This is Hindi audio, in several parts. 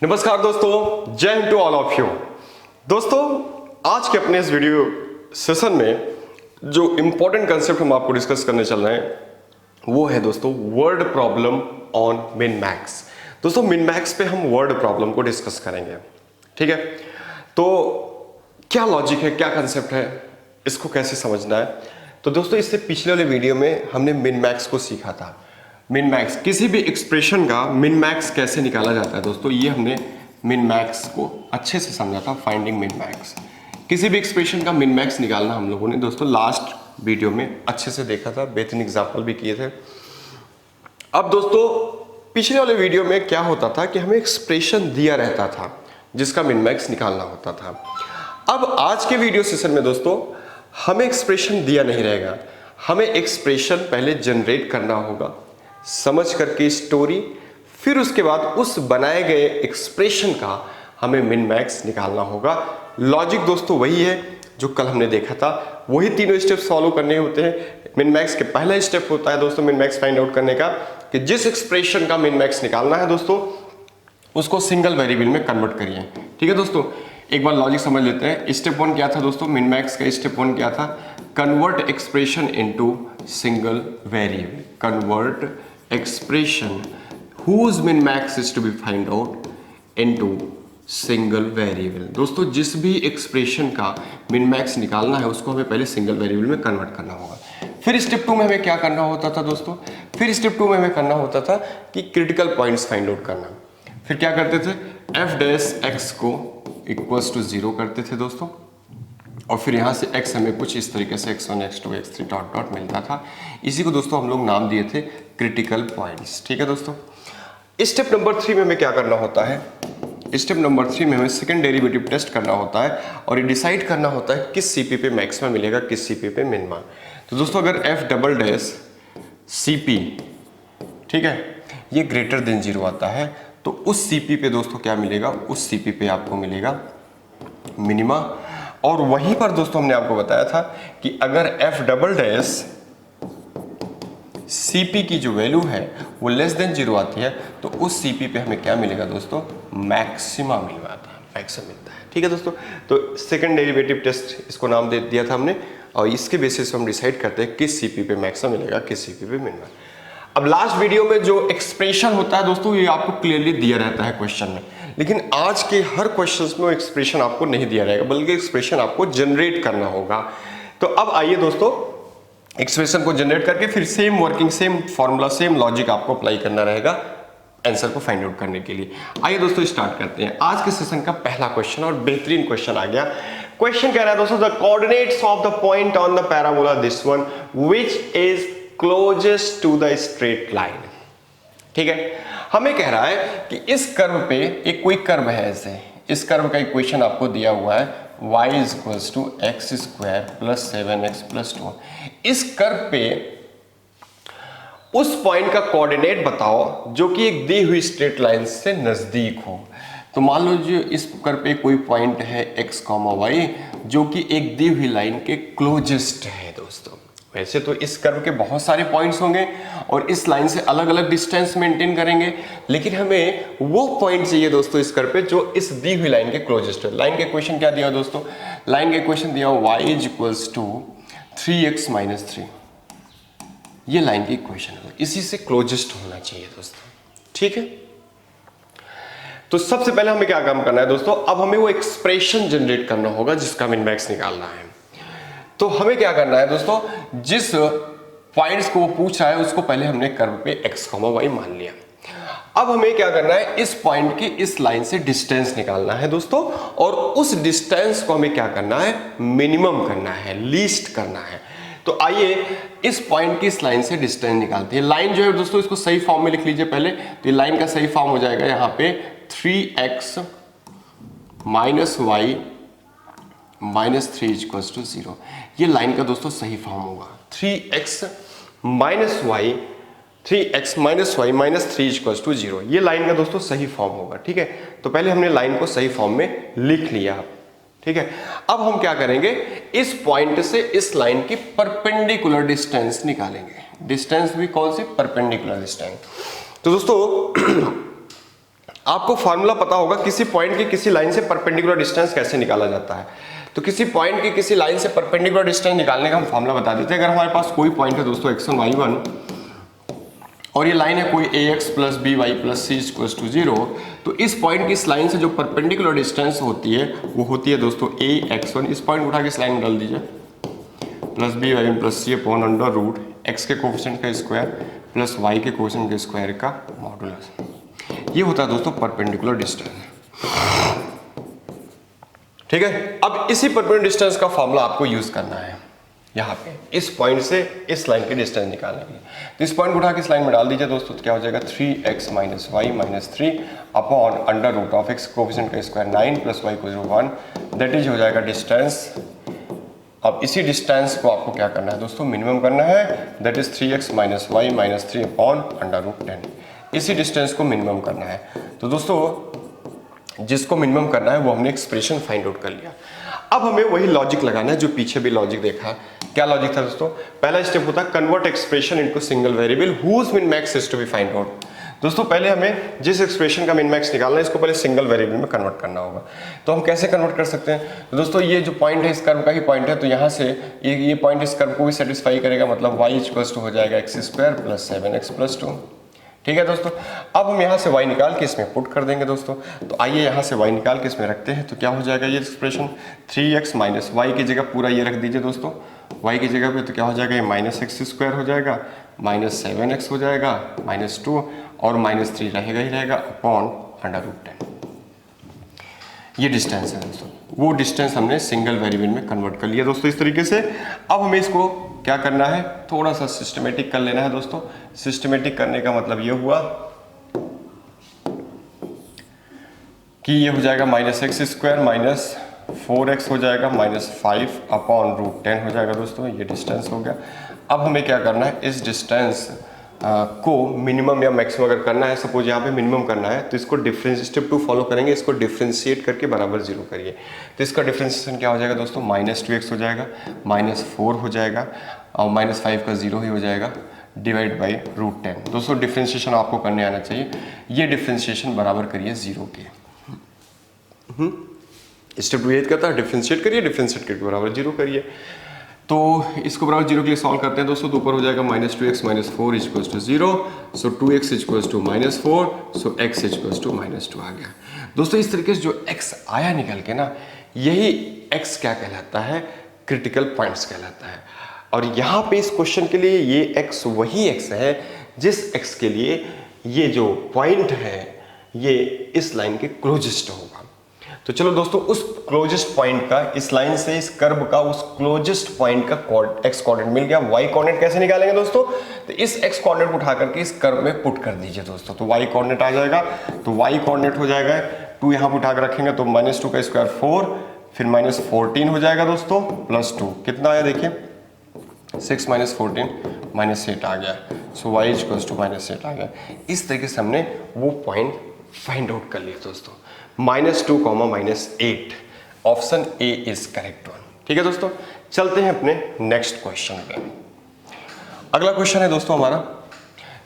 नमस्कार दोस्तों, जय Hind to all of you. दोस्तों, आज के अपने इस वीडियो सेशन में जो इंपॉर्टेंट कंसेप्ट हम आपको डिस्कस करने चल रहे हैं वो है दोस्तों word problem on min max. दोस्तों, मिन मैक्स पे हम वर्ड प्रॉब्लम को डिस्कस करेंगे। ठीक है, तो क्या लॉजिक है, क्या कंसेप्ट है, इसको कैसे समझना है। तो दोस्तों, इससे पिछले वाले वीडियो में हमने मिन मैक्स को सीखा था। मिन मैक्स, किसी भी एक्सप्रेशन का मिन मैक्स कैसे निकाला जाता है दोस्तों, ये हमने मिन मैक्स को अच्छे से समझा था। फाइंडिंग मिन मैक्स, किसी भी एक्सप्रेशन का मिन मैक्स निकालना हम लोगों ने दोस्तों लास्ट वीडियो में अच्छे से देखा था, बेहतरीन एग्जाम्पल भी किए थे। अब दोस्तों, पिछले वाले वीडियो में क्या होता था कि हमें एक्सप्रेशन दिया रहता था जिसका मिन मैक्स निकालना होता था। अब आज के वीडियो सेशन में दोस्तों हमें एक्सप्रेशन दिया नहीं रहेगा, हमें एक्सप्रेशन पहले जनरेट करना होगा, समझ करके स्टोरी, फिर उसके बाद उस बनाए गए एक्सप्रेशन का हमें मिन मैक्स निकालना होगा। लॉजिक दोस्तों वही है जो कल हमने देखा था, वही तीनों स्टेप्स फॉलो करने होते हैं। मिन मैक्स के पहला स्टेप होता है दोस्तों मिन मैक्स फाइंड आउट करने का, कि जिस एक्सप्रेशन का मिन मैक्स निकालना है दोस्तों उसको सिंगल वेरिएबल में कन्वर्ट करिए। ठीक है दोस्तों, एक बार लॉजिक समझ लेते हैं। स्टेप वन क्या था दोस्तों, मिन मैक्स का स्टेप वन क्या था, convert expression into single variable. Convert expression whose min max is to be find out into single variable। दोस्तों, जिस भी एक्सप्रेशन का min max निकालना है उसको हमें पहले सिंगल वेरिएबल में कन्वर्ट करना होगा। फिर स्टेप टू में हमें क्या करना होता था दोस्तों, फिर स्टेप टू में हमें करना होता था कि क्रिटिकल पॉइंट्स फाइंड आउट करना। फिर क्या करते थे, एफ डैश एक्स को इक्वल्स टू 0 करते थे दोस्तों, और फिर यहाँ से x हमें कुछ इस तरीके से x1 x2 x3 dot dot मिलता था। इसी को दोस्तों हम लोग नाम दिए थे क्रिटिकल पॉइंट्स। ठीक है दोस्तों, स्टेप नंबर 3 में हमें क्या करना होता है, स्टेप नंबर 3 में हमें सेकंड डेरिवेटिव टेस्ट करना होता है और ये डिसाइड करना होता है किस सीपी पे मैक्सिमम मिलेगा, किस सीपी पे मिनिमम। तो दोस्तों अगर एफ डबल डैश सीपी, ठीक है, ये ग्रेटर देन 0 आता है तो उस सीपी पे दोस्तों क्या मिलेगा, उस सीपी पे आपको मिलेगा मिनिमा। और वहीं पर दोस्तों हमने आपको बताया था कि अगर एफ डबल डैश सीपी की जो वैल्यू है वो लेस देन 0 आती है तो उस सीपी पे हमें क्या मिलेगा दोस्तों, मैक्सिमा मिलता है, मैक्सिमम मिलता है। ठीक है दोस्तों, तो सेकंड डेरिवेटिव टेस्ट इसको नाम दे दिया था हमने, और इसके बेसिस पे हम डिसाइड करते हैं किस सीपी पे मैक्सिमम मिलेगा, किस सीपी पे मिनिमम। अब लास्ट वीडियो में जो एक्सप्रेशन होता है दोस्तों ये आपको क्लियरली दिया रहता है क्वेश्चन में, लेकिन आज के हर क्वेश्चंस में वो एक्सप्रेशन आपको नहीं दिया रहेगा, बल्कि एक्सप्रेशन आपको जनरेट करना होगा। तो अब आइए दोस्तों, एक्सप्रेशन को जनरेट करके फिर same working, same formula, same logic आपको अप्लाई करना रहेगा आंसर को फाइंड आउट करने के लिए। आइए दोस्तों स्टार्ट करते हैं आज के सेशन का पहला क्वेश्चन, और बेहतरीन क्वेश्चन आ गया। क्वेश्चन कह रहा है दोस्तों, the coordinates of the point on the parabola this one which is closest to the straight line. ठीक है, हमें कह रहा है कि इस कर्व पे एक कोई कर्व है, ऐसे इस कर्व का इक्वेशन आपको दिया हुआ है y is equals to X square plus 7x plus 2। इस कर्व पे उस पॉइंट का कोऑर्डिनेट बताओ जो कि एक दी हुई स्ट्रेट लाइन से नजदीक हो। तो मान लो जो इस कर्व पे कोई पॉइंट है x, y जो कि एक दी हुई लाइन के क्लोजेस्ट है दोस्तों। वैसे तो इस कर्व के बहुत सारे पॉइंट्स होंगे और इस लाइन से अलग अलग डिस्टेंस मेंटेन करेंगे, लेकिन हमें वो पॉइंट चाहिए दोस्तों इस कर्व पे जो इस दी हुई लाइन के क्लोजेस्ट है। लाइन के इक्वेशन क्या दिया दोस्तों, लाइन के इक्वेशन दिया y is equals to 3x minus 3, ये लाइन की इक्वेशन है, इसी से क्लोजेस्ट होना चाहिए दोस्तों। ठीक है, तो सबसे पहले हमें क्या काम करना है दोस्तों, अब हमें वो एक्सप्रेशन जनरेट करना होगा जिसका मिन मैक्स निकालना है। तो हमें क्या करना है दोस्तों, जिस पॉइंट्स को वो पूछ रहा है उसको पहले हमने कर्व पे x, y मान लिया। अब हमें क्या करना है, इस पॉइंट की इस लाइन से डिस्टेंस निकालना है दोस्तों, और उस डिस्टेंस को हमें क्या करना है, मिनिमम करना है, लीस्ट करना है। तो आइए इस पॉइंट की इस लाइन से डिस्टेंस निकालते हैं। लाइन जो है दोस्तों इसको सही फॉर्म में लिख लीजिए पहले, तो ये लाइन का सही फॉर्म हो जाएगा यहाँ पे 3x minus Y minus 3 equals to 0। ये लाइन का दोस्तों सही फॉर्म होगा 3x minus Y, 3x minus Y minus 3 equals to 0। ये लाइन का दोस्तों सही फॉर्म होगा। ठीक है, तो पहले हमने लाइन को सही फॉर्म में लिख लिया। ठीक है, अब हम क्या करेंगे, इस पॉइंट से इस लाइन की परपेंडिकुलर डिस्टेंस निकालेंगे। डिस्टेंस भी कौन सी, परपेंडिकुलर डिस्टेंस। तो दोस्तों आपको फार्मूला पता होगा किसी पॉइंट की किसी लाइन से परपेंडिकुलर डिस्टेंस कैसे निकाला जाता है। तो किसी पॉइंट की किसी लाइन से परपेंडिकुलर डिस्टेंस निकालने का हम फार्मूला बता देते हैं। अगर हमारे पास कोई पॉइंट है दोस्तों x1 y1 और ये लाइन है कोई ax plus B Y plus C equals to 0, तो इस पॉइंट की इस लाइन से जो परपेंडिकुलर डिस्टेंस होती है वो होती है दोस्तों ax1। इस पॉइंट उठा के इस लाइन में डाल दीजिए, प्लस बी वाई प्लस सी अपॉन अंडर रूट एक्स के कोफिशिएंट का स्क्वायर प्लस वाई के कोफिशिएंट के स्क्वायर का मॉडुलस। ये होता है दोस्तों परपेंडिकुलर डिस्टेंस। ठीक है, अब इसी परपेंडिकुलर डिस्टेंस का फॉर्मूला आपको यूज करना है यहाँ पे इस पॉइंट से इस लाइन की डिस्टेंस निकालने के लिए। तो इस पॉइंट को उठा के इस लाइन में डाल दीजिए दोस्तों, तो क्या हो जाएगा 3x minus Y minus 3 upon under root of x coefficient का स्क्वायर 9 प्लस वाई को 1, दैट इज हो जाएगा डिस्टेंस। अब इसी डिस्टेंस को आपको क्या करना है दोस्तों, मिनिमम करना है, that is 3x minus Y minus 3 upon under root 10। इसी डिस्टेंस को मिनिमम करना है। तो दोस्तों जिसको मिनिमम करना है वो हमने एक्सप्रेशन फाइंड आउट कर लिया। अब हमें वही लॉजिक लगाना है जो पीछे भी लॉजिक देखा। क्या लॉजिक था दोस्तों, पहला स्टेप होता है convert expression into single variable whose min max is to be find out. दोस्तों पहले हमें जिस एक्सप्रेशन का मिन मैक्स निकालना है इसको पहले सिंगल वेरिएबल में कन्वर्ट करना होगा। तो हम कैसे कन्वर्ट कर सकते हैं, तो दोस्तों ये जो पॉइंट है इस कर्व का ही पॉइंट है, तो यहाँ से ये पॉइंट इस कर्व को भी सेटिस्फाई करेगा, मतलब y इक्वल्स टू हो जाएगा x square plus 7x plus 2। ठीक है दोस्तों, अब हम यहाँ से y निकाल के इसमें पुट कर देंगे दोस्तों। तो आइए यहाँ से y निकाल के इसमें रखते हैं, तो क्या हो जाएगा ये एक्सप्रेशन 3x माइनस वाई की जगह पूरा ये रख दीजिए दोस्तों y की जगह पे, तो क्या हो जाएगा ये माइनस एक्स स्क्वायर हो जाएगा, माइनस 7x हो जाएगा, माइनस 2 और माइनस 3 रहेगा ही रहेगा अपॉन अंडर रूट 10। ये डिस्टेंस है दोस्तों, वो डिस्टेंस हमने सिंगल वेरिएबल में कन्वर्ट कर लिया दोस्तों इस तरीके से। अब हमें इसको क्या करना है, थोड़ा सा सिस्टमेटिक कर लेना है दोस्तों। सिस्टमेटिक करने का मतलब ये हुआ कि ये हो जाएगा minus x square minus 4x हो जाएगा माइनस 5 अपॉन रूट 10 हो जाएगा दोस्तों, ये डिस्टेंस हो गया। अब हमें क्या करना है, इस डिस्टेंस को मिनिमम या मैक्सिमम अगर करना है, सपोज यहाँ पे मिनिमम करना है, तो इसको स्टेप 2 फॉलो करेंगे, इसको डिफ्रेंशिएट करके बराबर 0 करिए। तो इसका डिफ्रेंशिएशन क्या हो जाएगा दोस्तों, माइनस 2x हो जाएगा, माइनस 4 हो जाएगा और माइनस 5 का 0 ही हो जाएगा, डिवाइड बाई रूट 10। दोस्तों डिफ्रेंशिएशन आपको करने आना चाहिए, ये डिफ्रेंशिएशन बराबर करिए 0 के। स्टेप 2 ये कहता है डिफ्रेंशिएट करिए, डिफ्रेंशिएट करके बराबर 0 करिए। तो इसको बराबर 0 के लिए सॉल्व करते हैं दोस्तों, तो ऊपर हो जाएगा minus 2x minus 4 equals to 0, so 2x equals to minus 4, so x equals to minus 2 आ गया दोस्तों। इस तरीके से जो x आया निकल के ना, यही x क्या कहलाता है, क्रिटिकल पॉइंट्स कहलाता है। और यहाँ पे इस क्वेश्चन के लिए ये x वही x है जिस x के लिए ये जो पॉइंट है ये इस लाइन के क्लोजेस्ट होगा। तो चलो दोस्तों उस क्लोजेस्ट पॉइंट का, इस लाइन से इस कर्व का उस क्लोजेस्ट पॉइंट का एक्स कोऑर्डिनेट मिल गया। वाई कोऑर्डिनेट कैसे निकालेंगे दोस्तों, तो इस एक्स कोऑर्डिनेट को उठा करके इस कर्व में पुट कर दीजिए दोस्तों, तो वाई कोऑर्डिनेट आ जाएगा। तो वाई कोऑर्डिनेट हो जाएगा 2 यहाँ पर उठा कर रखेंगे, तो माइनस 2 का स्क्वायर 4, फिर माइनस 14 हो जाएगा दोस्तों, प्लस 2 कितना आया देखिए 6 माइनस 14 माइनस 8 आ गया, सो वाई इक्वल्स टू माइनस 8 आ गया। इस तरीके से हमने वो पॉइंट फाइंड आउट कर लिया दोस्तों, -2, -8, option A is correct one. ठीक है दोस्तों, चलते हैं अपने नेक्स्ट क्वेश्चन पे। अगला क्वेश्चन है दोस्तों हमारा,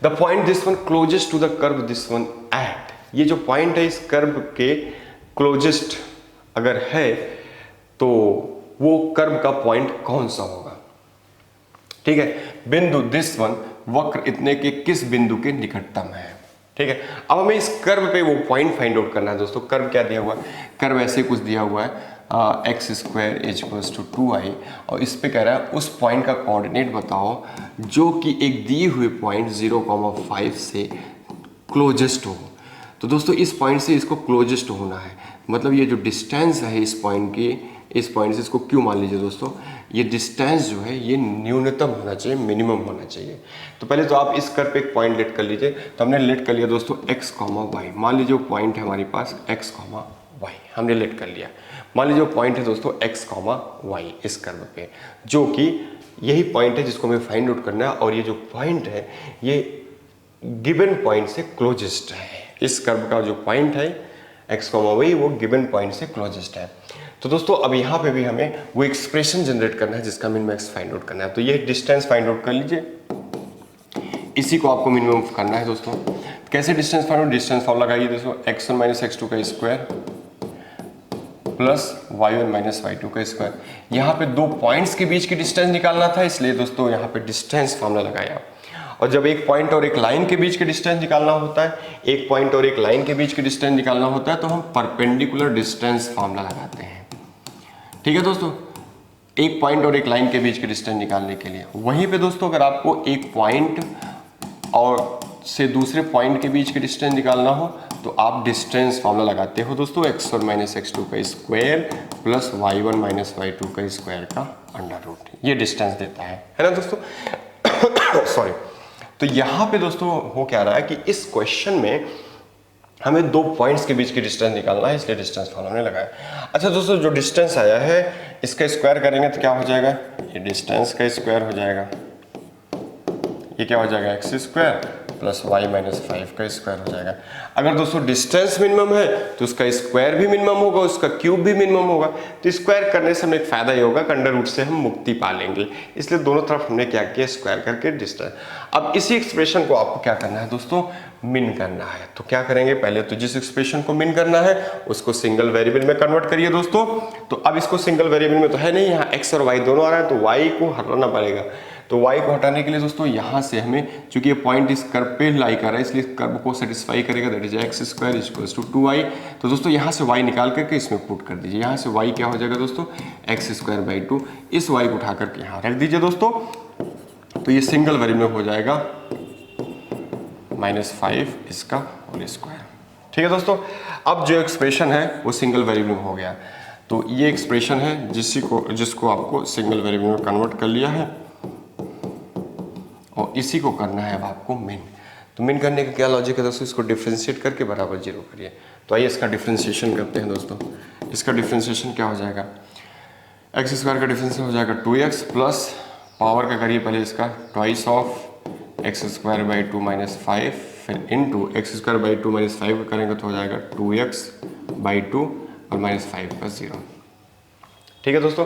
the point this one closest to the curve this one at. ये जो पॉइंट है इस कर्व के क्लोजेस्ट अगर है तो वो कर्व का पॉइंट कौन सा होगा। ठीक है, बिंदु दिस वन वक्र इतने के किस बिंदु के निकटतम है। ठीक है, अब हमें इस कर्व पे वो पॉइंट फाइंड आउट करना है दोस्तों। कर्व क्या दिया हुआ है, कर्व ऐसे कुछ दिया हुआ है x square equals to 2i, और इस पे कह रहा है उस पॉइंट का कोऑर्डिनेट बताओ जो कि एक दिए हुए पॉइंट 0,5 से क्लोजेस्ट हो। तो दोस्तों इस पॉइंट से इसको क्लोजेस्ट होना है, मतलब ये जो डिस्टेंस है इस पॉइंट की, इस पॉइंट से इसको क्यों मान लीजिए दोस्तों, ये डिस्टेंस जो है ये न्यूनतम होना चाहिए, मिनिमम होना चाहिए। तो पहले तो आप इस कर्व पे एक पॉइंट लेट कर लीजिए। तो हमने लेट कर लिया दोस्तों x, y। मान लीजिए वो पॉइंट है हमारे पास x, y, हमने लेट कर लिया। मान लीजिए वो पॉइंट है दोस्तों x, y इस कर्व पे, जो कि यही पॉइंट है जिसको हमें फाइंड आउट करना है, और ये जो पॉइंट है ये गिवन पॉइंट से क्लोजेस्ट है। इस कर्व का जो पॉइंट है x, y वो गिवन पॉइंट से क्लोजेस्ट है। तो दोस्तों अब यहाँ पे भी हमें वो एक्सप्रेशन जनरेट करना है जिसका मिन मैक्स फाइंड आउट करना है। तो ये डिस्टेंस फाइंड आउट कर लीजिए, इसी को आपको मिनिमम करना है दोस्तों। कैसे डिस्टेंस फाइंड, डिस्टेंस फॉर्मूला लगाइए दोस्तों, x1 माइनस x2 का square plus y1 minus y2 का स्क्वायर। यहाँ पे दो पॉइंट्स के बीच की डिस्टेंस निकालना था, इसलिए दोस्तों यहाँ पे डिस्टेंस फार्मूला लगाया। और जब एक पॉइंट और एक लाइन के बीच की डिस्टेंस निकालना होता है, एक पॉइंट और एक लाइन के बीच की डिस्टेंस निकालना होता है, तो हम परपेंडिकुलर डिस्टेंस फार्मूला लगाते हैं। ठीक है दोस्तों, एक पॉइंट और एक लाइन के बीच की डिस्टेंस निकालने के लिए। वहीं पे दोस्तों अगर आपको एक पॉइंट और से दूसरे पॉइंट के बीच की डिस्टेंस निकालना हो तो आप डिस्टेंस फार्मूला लगाते हो दोस्तों, x1 माइनस x2 का square plus y1 minus y2 का स्क्वायर का अंडर रूट, ये डिस्टेंस देता है ना दोस्तों। सॉरी। तो यहाँ पे दोस्तों हो क्या रहा है कि इस क्वेश्चन में हमें दो पॉइंट्स के बीच की डिस्टेंस निकालना है, इसलिए डिस्टेंस फार्मूला हमने लगाया। अच्छा दोस्तों, जो डिस्टेंस आया है इसका स्क्वायर करेंगे तो क्या हो जाएगा, ये डिस्टेंस का स्क्वायर हो जाएगा, ये क्या हो जाएगा x square plus y minus 5 का स्क्वायर हो जाएगा। अगर दोस्तों डिस्टेंस मिनिमम है तो उसका स्क्वायर भी मिनिमम होगा, उसका क्यूब भी मिनिमम होगा। तो स्क्वायर करने से हमें एक फायदा ही होगा, अंडर रूट से हम मुक्ति पा लेंगे, इसलिए दोनों तरफ हमने क्या किया, स्क्वायर करके डिस्टेंस। अब इसी एक्सप्रेशन को आपको क्या करना है दोस्तों, मिन करना है। तो क्या करेंगे, पहले तो जिस एक्सप्रेशन को मिन करना है उसको सिंगल वेरिएबल में कन्वर्ट करिए दोस्तों। तो अब इसको सिंगल वेरिएबल में तो है नहीं, यहाँ x और y दोनों आ रहा है, तो y को हटाना पड़ेगा। तो y को हटाने के लिए दोस्तों यहाँ से हमें, चूंकि ये पॉइंट इस कर्व पे लाई कर रहा है, इसलिए कर्व को सेटिस्फाई करेगा, that is x square equals to 2y। तो दोस्तों यहाँ से y निकाल करके इसमें पुट कर दीजिए, यहाँ से y क्या हो जाएगा दोस्तों, x स्क्वायर बाई 2। इस y को उठा करके यहाँ रख दीजिए दोस्तों, तो ये सिंगल वेरिएबल में हो जाएगा -5 इसका होल स्क्वायर। ठीक है दोस्तों, अब जो एक्सप्रेशन है वो सिंगल वेरिएबल में हो गया। तो ये एक्सप्रेशन है जिसको आपको सिंगल वेरिएबल में कन्वर्ट कर लिया है, और इसी को करना है अब आपको मिन। तो मिन करने का क्या लॉजिक है दोस्तों, इसको डिफ्रेंशिएट करके बराबर 0 करिए। तो आइए इसका डिफ्रेंशिएशन करते हैं दोस्तों। इसका डिफ्रेंशिएशन क्या हो जाएगा, x स्क्वायर का डिफ्रेंशिएशन हो जाएगा 2x प्लस पावर का करिए पहले इसका twice of x square by 2 minus 5, फिर into x square by 2 minus 5 का करेंगे तो हो जाएगा 2x बाई 2 और -5 का 0। ठीक है दोस्तों,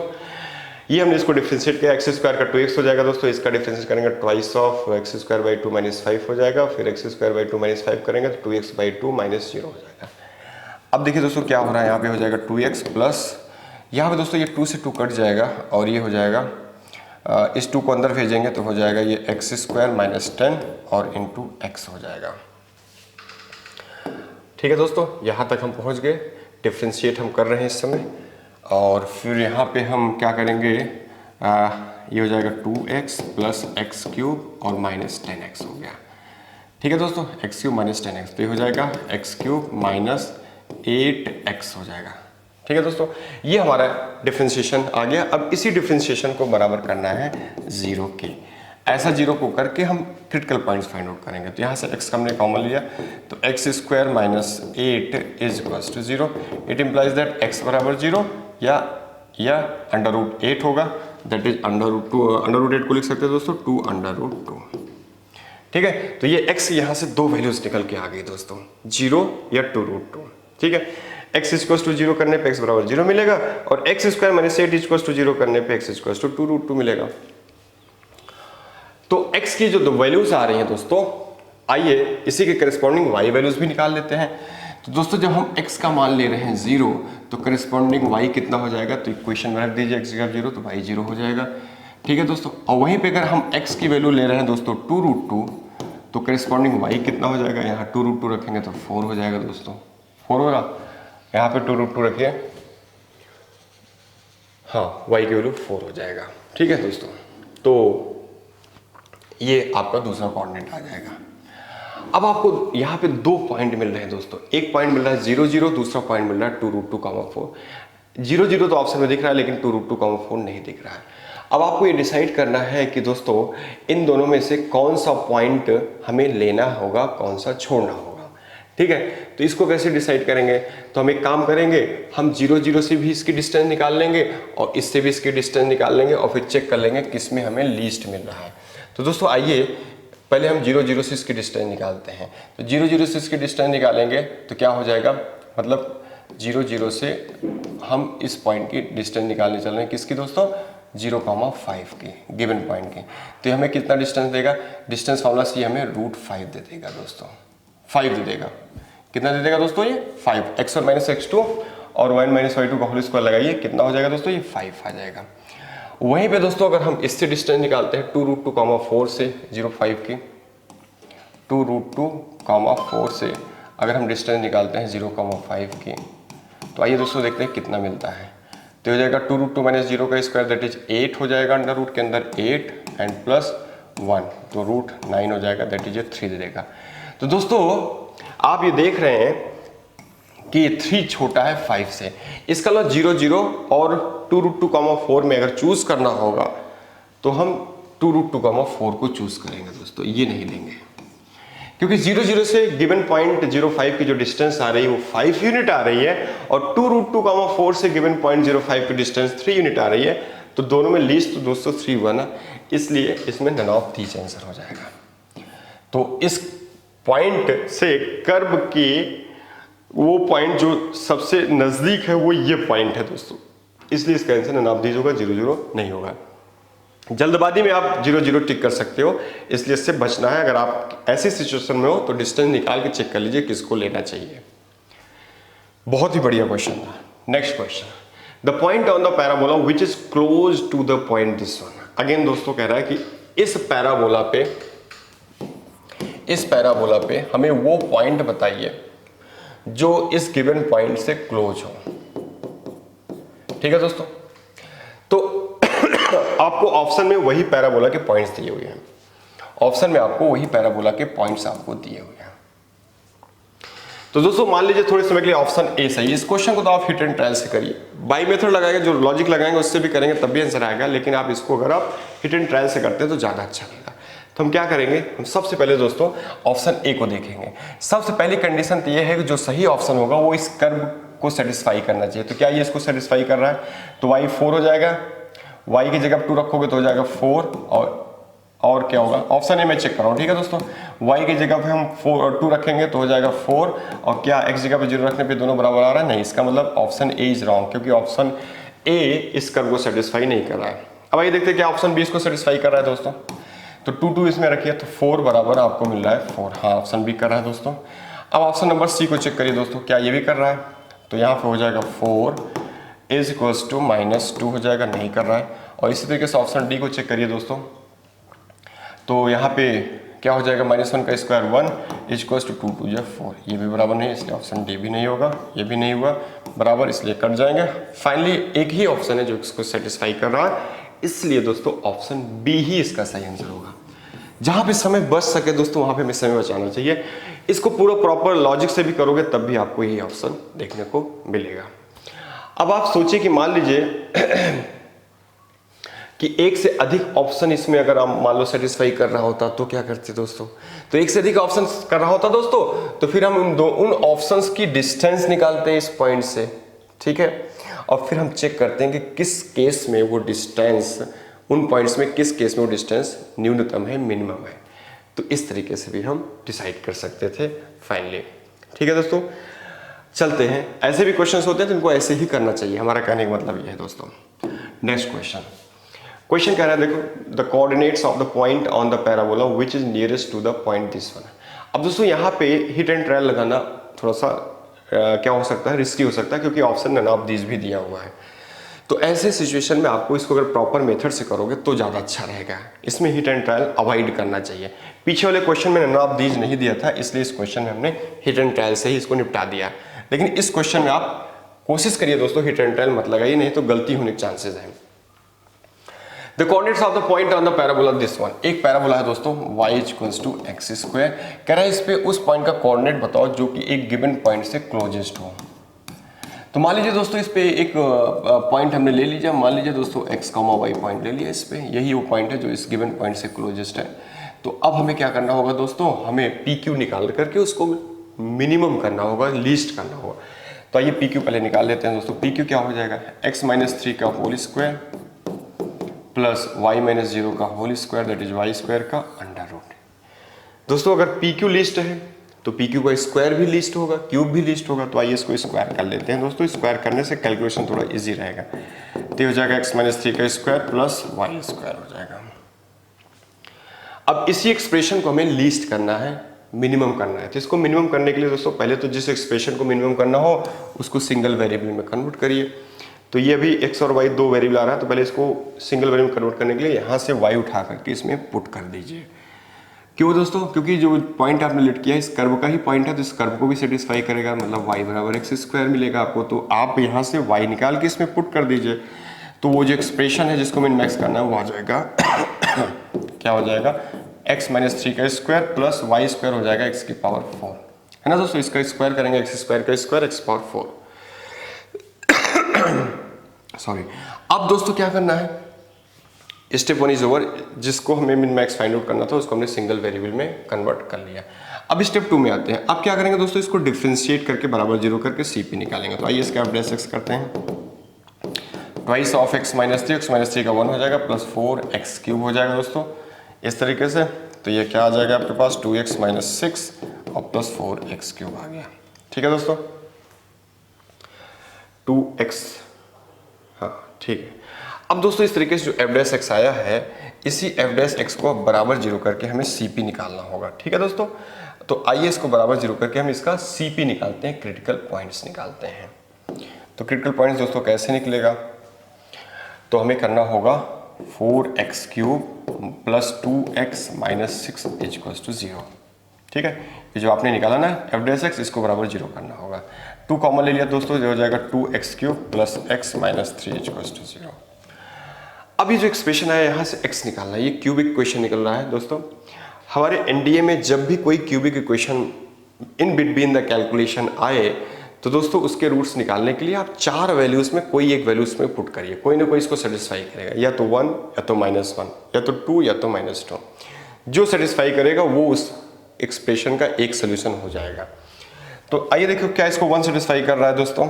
ये हमने इसको डिफ्रेंशिएट किया, एक्स स्क्वायर का 2x हो जाएगा दोस्तों, इसका डिफ्रेंशिएट करेंगे twice of x square by 2 minus 5 हो जाएगा, फिर एक्स स्क्वायर बाई 2 माइनस 5 करेंगे तो 2x बाई 2 माइनस 0 हो जाएगा। अब देखिए दोस्तों क्या हो रहा है, यहाँ पे हो जाएगा 2x प्लस, यहाँ पे दोस्तों ये 2 से 2 कट जाएगा और ये हो जाएगा, इस 2 को अंदर भेजेंगे तो हो जाएगा ये एक्स स्क्वायर माइनस 10 और इंटू एक्स हो जाएगा। ठीक है दोस्तों, यहाँ तक हम पहुँच गए, डिफ्रेंशिएट हम कर रहे हैं इस समय। और फिर यहाँ पे हम क्या करेंगे, ये हो जाएगा 2x प्लस एक्स क्यूब और माइनस 10x हो गया। ठीक है दोस्तों, एक्स क्यूब माइनस 10x, तो ये हो जाएगा एक्स क्यूब माइनस 8x हो जाएगा। ठीक है दोस्तों, ये हमारा डिफ्रेंशिएशन आ गया। अब इसी डिफ्रेंशिएशन को बराबर करना है 0 के, ऐसा 0 को करके हम क्रिटिकल पॉइंट्स फाइंड आउट करेंगे। तो यहाँ से x का हमने कॉमन लिया, तो x square minus 8 is equals to 0। It implies that x बराबर 0 या अंडर रूट 8 होगा, दैट इज अंडर रूट 8 को लिख सकते हैं दोस्तों 2 अंडर रूट 2। ठीक है, तो ये x यहाँ से दो वैल्यूज निकल के आ गई दोस्तों, 0 या 2 रूट 2। ठीक है, x इक्वल्स टू 0 करने पे x बराबर 0 मिलेगा, और x square minus 8 equals to 0 करने पे x इक्वल्स टू 2 रूट 2 मिलेगा। तो x की जो दो वैल्यूज आ रही हैं दोस्तों, आइए इसी के करस्पॉन्डिंग y वैल्यूज भी निकाल लेते हैं। तो दोस्तों जब हम x का मान ले रहे हैं 0, तो करस्पॉन्डिंग y कितना हो जाएगा, तो इक्वेशन में रख दीजिए x का 0 तो y 0 हो जाएगा। ठीक है दोस्तों, और वहीं पे अगर हम x की वैल्यू ले रहे हैं दोस्तों 2 रूट 2, तो करस्पॉन्डिंग y कितना हो जाएगा, यहाँ 2 रूट 2 रखेंगे तो 4 हो जाएगा दोस्तों, 4 होगा। यहाँ पे 2 रूट 2 रखिए, हाँ y की वैल्यू 4 हो जाएगा। ठीक है दोस्तों, तो ये आपका दूसरा कोऑर्डिनेट आ जाएगा। अब आपको यहाँ पे दो पॉइंट मिल रहे हैं दोस्तों, एक पॉइंट मिल रहा है 0 0, दूसरा पॉइंट मिल रहा है 2 रूट 2 कामा 4। 0 0 तो ऑप्शन में दिख रहा है, लेकिन 2 रूट 2 कामा 4 नहीं दिख रहा है। अब आपको ये डिसाइड करना है कि दोस्तों इन दोनों में से कौन सा पॉइंट हमें लेना होगा, कौन सा छोड़ना होगा। ठीक है, तो इसको कैसे डिसाइड करेंगे, तो हम एक काम करेंगे, हम 0 0 से भी इसकी डिस्टेंस निकाल लेंगे और इससे भी इसकी डिस्टेंस निकाल लेंगे, और फिर चेक कर लेंगे किस में हमें लीस्ट मिल रहा है। तो दोस्तों आइए पहले हम 0 0 से इसकी डिस्टेंस निकालते हैं। तो 0 0 से इसकी डिस्टेंस निकालेंगे तो क्या हो जाएगा, मतलब 0 0 से हम इस पॉइंट की डिस्टेंस निकालने चल रहे हैं, किसकी दोस्तों, 0,5 की, गिवन पॉइंट की। तो हमें कितना डिस्टेंस देगा, डिस्टेंस फार्मूला से हमें √5 दे देगा दोस्तों, 5 दे देगा। कितना दे देगा दोस्तों ये 5। x1 माइनस x2 और y माइनस y2 का होल स्क्वायर लगाइए, कितना हो जाएगा दोस्तों ये 5 आ जाएगा। वहीं पे दोस्तों अगर हम इससे डिस्टेंस निकालते हैं 2√2,4 से 0.5 की, 2√2,4 से अगर हम डिस्टेंस निकालते हैं 0.5 की, तो आइए दोस्तों देखते हैं कितना मिलता है। तो हो जाएगा 2√2 माइनस 0 का स्क्वायर दैट इज 8 हो जाएगा, अंडर रूट के अंदर 8 एंड प्लस 1 तो √9 हो जाएगा दैट इज 3 दे देगा। तो दोस्तों आप ये देख रहे हैं कि 3 छोटा है 5 से, इसका मतलब 0 0 और 2√2,4 में अगर चूज करना होगा तो हम 2√2,4 को चूज करेंगे दोस्तों, ये नहीं लेंगे क्योंकि 0 0 से गिवन पॉइंट 0.5 की जो डिस्टेंस आ रही है वो 5 यूनिट आ रही है और 2√2,4 से गिवन पॉइंट 0.5 की डिस्टेंस 3 यूनिट आ रही है, तो दोनों में लीस्ट तो दोस्तों 3 बना, इसलिए इसमें नन ऑफ दीज आंसर हो जाएगा। तो इस पॉइंट से कर्व की वो पॉइंट जो सबसे नजदीक है वो ये पॉइंट है दोस्तों, इसलिए इसका आंसर नन ऑफ दीज होगा, 0 0 नहीं होगा। जल्दबाजी में आप 0 0 टिक कर सकते हो, इसलिए इससे बचना है। अगर आप ऐसी सिचुएशन में हो तो डिस्टेंस निकाल के चेक कर लीजिए किसको लेना चाहिए। बहुत ही बढ़िया क्वेश्चन था। Next question, the point on the parabola which is close to the point this one. Again दोस्तों कह रहा है कि इस पैराबोला पे हमें वो पॉइंट बताइए जो इस गिवन पॉइंट से क्लोज हो। ठीक है दोस्तों, तो आपको ऑप्शन में वही पैराबोला के पॉइंट्स दिए हुए हैं, ऑप्शन में आपको वही पैराबोला के पॉइंट्स आपको दिए हुए हैं। तो दोस्तों मान लीजिए थोड़े समय के लिए ऑप्शन ए सही। इस क्वेश्चन को तो आप हिट एंड ट्रायल से करिए, बाई मेथड लगाएंगे, जो लॉजिक लगाएंगे उससे भी करेंगे तब भी आंसर आएगा, लेकिन आप इसको अगर आप हिट एंड ट्रायल से करते हैं तो ज्यादा अच्छा रहेगा। तो हम क्या करेंगे, हम सबसे पहले दोस्तों ऑप्शन ए को देखेंगे। सबसे पहली कंडीशन तो ये है कि जो सही ऑप्शन होगा वो इस कर्व को सेटिस्फाई करना चाहिए। तो क्या ये इसको सेटिस्फाई कर रहा है, तो y 4 हो जाएगा, y की जगह 2 रखोगे तो हो जाएगा 4 और क्या होगा, ऑप्शन ए में चेक कर रहा हूँ। ठीक है दोस्तों, y की जगह पे हम 4 और 2 रखेंगे तो हो जाएगा 4 और क्या x जगह पे 0 रखने पे दोनों बराबर आ रहा है, नहीं, इसका मतलब ऑप्शन ए इज रॉन्ग, क्योंकि ऑप्शन ए इस कर्व को सेटिस्फाई नहीं कर रहा है। अब आइए देखते हैं क्या ऑप्शन बी इसको सेटिस्फाई कर रहा है दोस्तों। तो 2 2 इसमें रखिए तो 4 बराबर आपको मिल रहा है 4, हाँ ऑप्शन बी कर रहा है दोस्तों। अब ऑप्शन नंबर सी को चेक करिए दोस्तों, क्या ये भी कर रहा है, तो यहाँ पे हो जाएगा 4 इज इक्वल्स टू -2 हो जाएगा, नहीं कर रहा है। और इसी तरीके से ऑप्शन डी को चेक करिए दोस्तों, तो यहाँ पे क्या हो जाएगा, -1 का स्क्वायर 1 इज इक्वल्स टू 2 2 या 4, ये भी बराबर नहीं, इसलिए ऑप्शन डी भी नहीं होगा, ये भी नहीं हुआ बराबर, इसलिए कट जाएंगे। फाइनली एक ही ऑप्शन है जो इसको सेटिस्फाई कर रहा है, इसलिए दोस्तों ऑप्शन बी ही इसका सही आंसर होगा। जहां पे समय बच सके दोस्तों वहां पे हमें समय बचाना चाहिए। इसको पूरा प्रॉपर लॉजिक से भी करोगे तब भी आपको यही ऑप्शन देखने को मिलेगा। अब आप सोचिए कि मान लीजिए कि एक से अधिक ऑप्शन इसमें अगर आप मान लो सेटिस्फाई कर रहा होता तो क्या करते दोस्तों, तो एक से अधिक ऑप्शन कर रहा होता दोस्तों तो फिर हम उन ऑप्शंस की डिस्टेंस निकालते हैं इस पॉइंट से, ठीक है, और फिर हम चेक करते हैं कि किस केस में वो डिस्टेंस, उन पॉइंट्स में किस केस में वो डिस्टेंस न्यूनतम है, मिनिमम है। तो इस तरीके से भी हम डिसाइड कर सकते थे फाइनली। ठीक है दोस्तों, चलते हैं। ऐसे भी क्वेश्चंस होते हैं तो इनको ऐसे ही करना चाहिए, हमारा कहने का मतलब ये है दोस्तों। नेक्स्ट क्वेश्चन कह रहा है, देखो the coordinates of the point on the parabola which is nearest to the point this one. अब दोस्तों यहाँ पे हिट एंड ट्रायल लगाना थोड़ा सा क्या हो सकता है, रिस्की हो सकता है, क्योंकि ऑप्शन नन ऑफ दीज भी दिया हुआ है। तो ऐसे सिचुएशन में आपको इसको अगर प्रॉपर मेथड से करोगे तो ज़्यादा अच्छा रहेगा। इसमें हिट एंड ट्रायल अवॉइड करना चाहिए। पीछे वाले क्वेश्चन में नन ऑफ दीज नहीं दिया था, इसलिए इस क्वेश्चन में हमने हिट एंड ट्रायल से ही इसको निपटा दिया। लेकिन इस क्वेश्चन में आप कोशिश करिए दोस्तों हिट एंड ट्रायल मत लगाइए, नहीं तो गलती होने के चांसेस हैं। The coordinates of the point on the parabola this one. एक पैराबोला है दोस्तों y equals to x square. कह रहा है इस पे उस पॉइंट का कोऑर्डिनेट बताओ जो कि एक गिवन पॉइंट से क्लोजेस्ट हो। तो मान लीजिए दोस्तों इस पे एक पॉइंट हमने ले लीजिए, मान लीजिए दोस्तों x, y पॉइंट ले लिया इस पे, यही वो पॉइंट है जो इस गिवन पॉइंट से क्लोजेस्ट है। तो अब हमें क्या करना होगा दोस्तों, हमें PQ निकाल करके उसको मिनिमम करना होगा, लीस्ट करना होगा। तो आइए PQ पहले निकाल लेते हैं दोस्तों। PQ क्या हो जाएगा, x - 3 का होल स्क्वायर प्लस y - 0 का whole square that is y square का अंडर रूट। दोस्तों अगर PQ लिस्ट है तो PQ का स्क्वायर भी लिस्ट होगा, क्यूब भी लिस्ट होगा। तो आइए इसको स्क्वायर कर लेते हैं दोस्तों। स्क्वायर करने से कैलकुलेशन थोड़ा इजी रहेगा। तो हो जाएगा x - 3 का स्क्वायर प्लस y स्क्वायर हो जाएगा। अब इसी एक्सप्रेशन को हमें लिस्ट करना है मिनिमम करना है। तो इसको मिनिमम करने के लिए दोस्तों पहले तो जिस एक्सप्रेशन को मिनिमम करना हो उसको सिंगल वेरिएबल में कन्वर्ट करिए। तो ये अभी x और y दो वेरिएबल आ रहा है, तो पहले इसको सिंगल वेरिएबल में कन्वर्ट करने के लिए यहाँ से y उठा करके इसमें पुट कर दीजिए। क्यों दोस्तों? क्योंकि जो पॉइंट आपने लिट किया इस कर्व का ही पॉइंट है, तो इस कर्व को भी सेटिस्फाई करेगा, मतलब y बराबर x² मिलेगा आपको। तो आप यहाँ से y निकाल के इसमें पुट कर दीजिए, तो वो जो एक्सप्रेशन है जिसको मिन मैक्स करना है वो आ जाएगा क्या हो जाएगा, x माइनस 3 का स्क्वायर प्लस y स्क्वायर हो जाएगा x की पावर 4, है ना दोस्तों। इसका स्क्वायर करेंगे x स्क्वायर का स्क्वायर x पावर 4 सॉरी। अब दोस्तों क्या करना है, स्टेप 1 इज ओवर। जिसको हमें मिन मैक्स फाइंड आउट करना था उसको हमने सिंगल वेरिएबल में कन्वर्ट कर लिया। अब स्टेप 2 में आते हैं। अब क्या करेंगे दोस्तों, इसको डिफरेंशिएट करके बराबर 0 करके CP निकालेंगे। तो आइए इसका आप डैश x करते हैं। ट्वाइस ऑफ x माइनस 3 का 1 हो जाएगा प्लस 4x क्यूब हो जाएगा दोस्तों इस तरीके से। तो ये क्या आ जाएगा आपके पास 2x माइनस 6 और प्लस 4x क्यूब आ गया। ठीक है दोस्तों, 2x, हाँ ठीक है। अब दोस्तों इस तरीके से जो f डैश x आया है, इसी f डैश x को अब बराबर 0 करके हमें CP निकालना होगा। ठीक है दोस्तों, तो आइए इसको बराबर 0 करके हम इसका CP निकालते हैं, क्रिटिकल पॉइंट्स निकालते हैं। तो क्रिटिकल पॉइंट्स दोस्तों कैसे निकलेगा, तो हमें करना होगा 4x cube plus 2x minus 6 equals to 0। ठीक है, ये जो आपने निकाला ना f डैश x, इसको बराबर 0 करना होगा। 2 कॉमन ले लिया दोस्तों, जो हो जाएगा 2x cube plus x minus 3 equals to 0। अब ये जो एक्सप्रेशन है यहाँ से x निकालना है, ये क्यूबिक इक्वेशन निकल रहा है दोस्तों। हमारे एनडीए में जब भी कोई cubic equation in between the calculation आए, तो दोस्तों उसके रूट्स निकालने के लिए आप 4 वैल्यूज में कोई एक वैल्यूज में पुट करिए, कोई ना कोई इसको सेटिस्फाई करेगा, या तो 1 या तो -1 या तो 2 या तो -2। जो सेटिस्फाई करेगा वो उस एक्सप्रेशन का एक सोल्यूशन हो जाएगा। तो आइए देखो क्या इसको 1 सेटिस्फाई कर रहा है दोस्तों,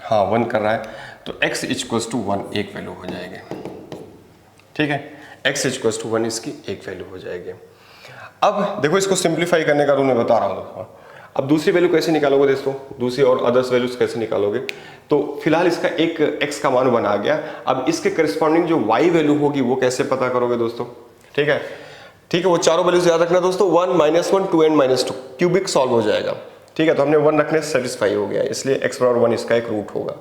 हाँ 1 कर रहा है, तो x इक्वल्स टू 1 एक वैल्यू हो जाएगी। ठीक है, x इक्वल्स टू 1 इसकी एक वैल्यू हो जाएगी। अब देखो इसको सिंप्लीफाई करने का रूल मैं बता रहा हूँ दोस्तों। अब दूसरी वैल्यू कैसे निकालोगे दोस्तों, दूसरी और अदर्स वैल्यूज कैसे निकालोगे, तो फिलहाल इसका एक x का मान 1 आ गया। अब इसके करस्पॉन्डिंग जो y वैल्यू होगी वो कैसे पता करोगे दोस्तों। ठीक है, वो चारों वैल्यूज याद रखना दोस्तों, 1 -1 2 एंड -2 क्यूबिक सॉल्व हो जाएगा। ठीक है, तो हमने 1 रखने से सेटिस्फाई हो गया, इसलिए x बराबर 1 इसका एक रूट होगा।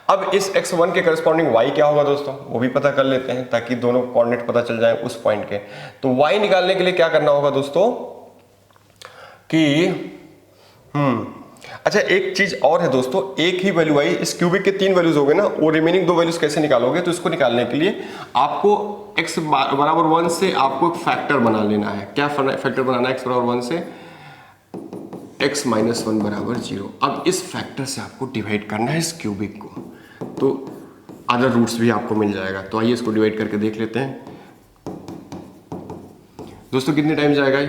अब इस x1 के करस्पॉन्डिंग y क्या होगा दोस्तों, वो भी पता कर लेते हैं ताकि दोनों कोऑर्डिनेट पता चल जाए उस पॉइंट के। तो y निकालने के लिए क्या करना होगा दोस्तों कि अच्छा एक चीज और है दोस्तों, एक ही वैल्यू आई, इस क्यूबिक के 3 वैल्यूज हो गए ना, वो रिमेनिंग 2 वैल्यूज कैसे निकालोगे, तो इसको निकालने के लिए आपको x बराबर 1 से आपको एक फैक्टर बना लेना है। क्या फैक्टर बनाना है x बराबर 1 से, x माइनस 1 बराबर 0। अब इस फैक्टर से आपको डिवाइड करना है इस क्यूबिक को, तो अदर रूट्स भी आपको मिल जाएगा। तो आइए इसको डिवाइड करके देख लेते हैं दोस्तों, कितने टाइम जाएगा,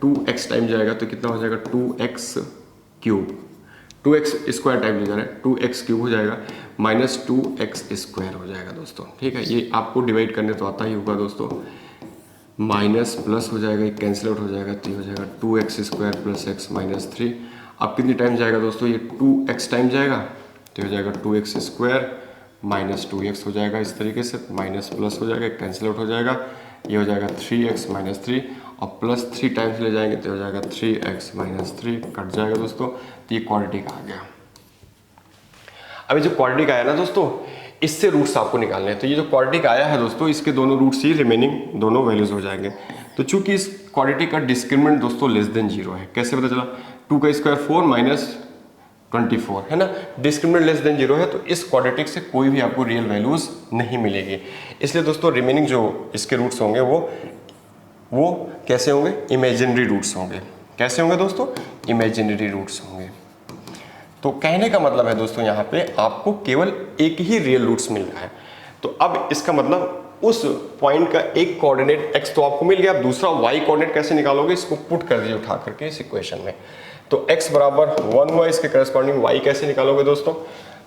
2x टाइम जाएगा, तो कितना हो जाएगा 2x cube, 2x square time जा रहा है, 2x क्यूब हो जाएगा माइनस 2x स्क्वायर हो जाएगा दोस्तों। ठीक है, ये आपको डिवाइड करने तो आता ही होगा दोस्तों, माइनस प्लस हो जाएगा, एक कैंसिल आउट हो जाएगा, तो हो जाएगा 2x square plus x minus 3। अब कितनी टाइम जाएगा दोस्तों, ये 2x टाइम जाएगा, तो हो जाएगा 2x स्क्वायर माइनस 2x हो जाएगा इस तरीके से, माइनस प्लस हो जाएगा, एक कैंसिल आउट हो जाएगा, ये हो जाएगा 3x माइनस 3 और प्लस 3 टाइम्स ले जाएंगे तो हो जाएगा 3x माइनस 3 कट जाएगा दोस्तों। तो ये क्वाड्रेटिक आ गया। अभी जो क्वाड्रेटिक आया ना दोस्तों, इससे रूट्स आपको निकालने हैं। तो ये जो क्वाड्रेटिक आया है दोस्तों, इसके दोनों रूट्स ही रिमेनिंग दोनों वैल्यूज हो जाएंगे। तो चूंकि इस क्वाड्रेटिक का डिस्क्रिमिनेंट दोस्तों लेस देन 0 है, कैसे पता चला, 2 का स्क्वायर 4 माइनस 24 है ना, डिस्क्रिमिनेंट लेस देन 0 है, तो इस क्वाड्रेटिक से कोई भी आपको रियल वैल्यूज नहीं मिलेगी। इसलिए दोस्तों रिमेनिंग जो इसके रूट्स होंगे वो कैसे होंगे, इमेजिनरी रूट्स होंगे। कैसे होंगे दोस्तों, इमेजिनरी रूट्स होंगे। तो कहने का मतलब है दोस्तों यहाँ पे आपको केवल एक ही रियल रूट्स मिल रहा है। तो अब इसका मतलब उस पॉइंट का एक कोऑर्डिनेट x तो आपको मिल गया, अब दूसरा y कोऑर्डिनेट कैसे निकालोगे, इसको पुट कर दीजिए उठा करके इस इक्वेशन में। तो x बराबर 1 हुआ, इसके करस्पॉन्डिंग y कैसे निकालोगे दोस्तों,